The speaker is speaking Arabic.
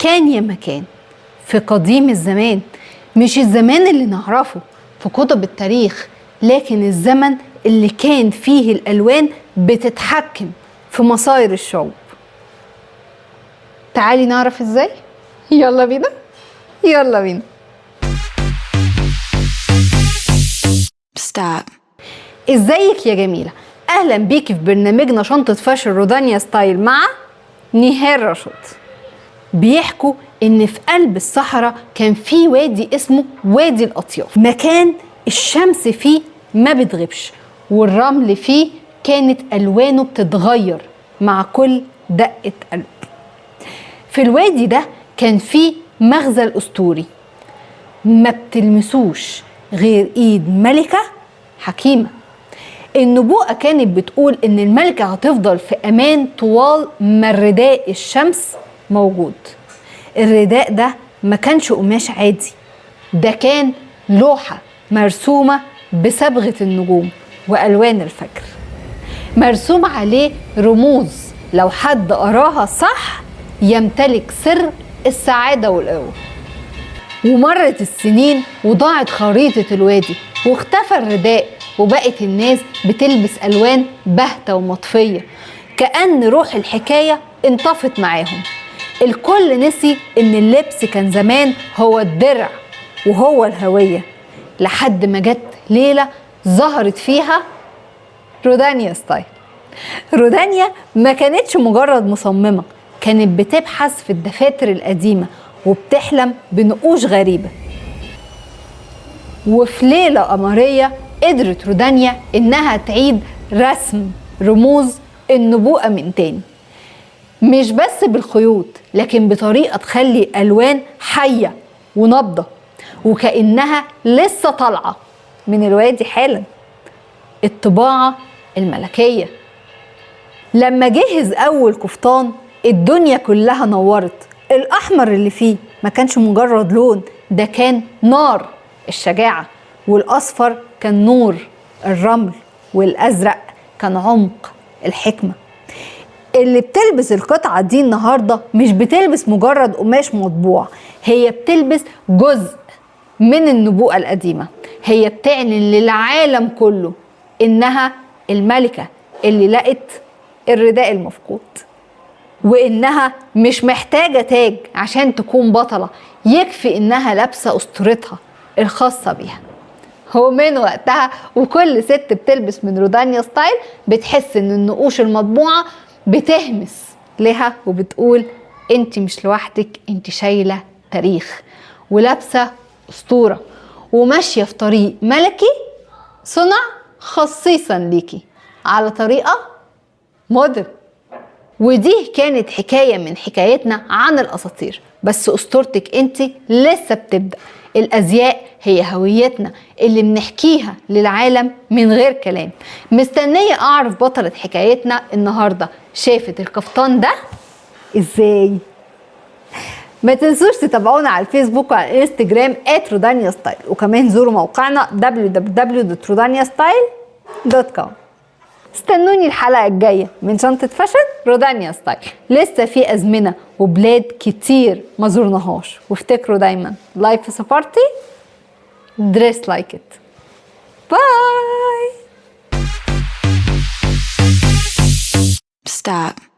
كان يا مكان في قديم الزمان، مش الزمان اللي نعرفه في كتب التاريخ، لكن الزمن اللي كان فيه الألوان بتتحكم في مصائر الشعوب. تعالي نعرف ازاي؟ يلا بينا يلا بينا. Stop. ازيك يا جميلة؟ اهلا بيكي في برنامجنا شنطة فاشن رودانيا ستايل مع نهال رشد. بيحكوا ان في قلب الصحراء كان في وادي اسمه وادي الاطياف، مكان الشمس فيه ما بتغيبش والرمل فيه كانت الوانه بتتغير مع كل دقة قلب. في الوادي ده كان فيه مخزن اسطوري ما بتلمسوش غير ايد ملكة حكيمة. النبوءة كانت بتقول ان الملكة هتفضل في امان طوال ما الرداء الشمس موجود. الرداء ده ما كانش قماش عادي، ده كان لوحة مرسومة بصبغة النجوم وألوان الفجر، مرسوم عليه رموز لو حد قراها صح يمتلك سر السعادة والقوة. ومرت السنين وضاعت خريطة الوادي واختفى الرداء، وبقت الناس بتلبس ألوان باهتة ومطفية كأن روح الحكاية انطفت معاهم. الكل نسي ان اللبس كان زمان هو الدرع وهو الهوية، لحد ما جت ليلة ظهرت فيها رودانيا ستايل. رودانيا ما كانتش مجرد مصممة، كانت بتبحث في الدفاتر القديمة وبتحلم بنقوش غريبة. وفي ليلة قمرية قدرت رودانيا انها تعيد رسم رموز النبوءة من تاني، مش بس بالخيوط لكن بطريقة تخلي الألوان حية ونبضة وكأنها لسه طالعة من الوادي حالا. الطباعة الملكية. لما جهز أول كفتان الدنيا كلها نورت. الأحمر اللي فيه ما كانش مجرد لون، ده كان نار الشجاعة، والأصفر كان نور الرمل، والأزرق كان عمق الحكمة. اللي بتلبس القطعة دي النهاردة مش بتلبس مجرد قماش مطبوع، هي بتلبس جزء من النبوءة القديمة. هي بتعلن للعالم كله إنها الملكة اللي لقت الرداء المفقود، وإنها مش محتاجة تاج عشان تكون بطلة، يكفي إنها لابسة أسطورتها الخاصة بيها. ومن وقتها وكل ست بتلبس من رودانيا ستايل بتحس إن النقوش المطبوعة بتهمس لها وبتقول انت مش لوحدك، انت شايلة تاريخ ولابسة أسطورة وماشية في طريق ملكي صنع خصيصا ليكي على طريقة مودرن. ودي كانت حكاية من حكايتنا عن الأساطير، بس أسطورتك انت لسه بتبدأ. الأزياء هي هويتنا اللي بنحكيها للعالم من غير كلام. مستنية أعرف بطلة حكايتنا النهاردة شافت الكفتان ده إزاي؟ ما تنسوش تتابعونا على الفيسبوك وعلى الانستجرام @rodaniastyle، وكمان زوروا موقعنا www.rodaniastyle.com. استنوني الحلقة الجاية من شنطة فاشن رودانيا ستايل. لسه في أزمنة وبلاد كتير ما زورناهاش، وافتكروا دايما life is a party, dress like it. باي. Stop.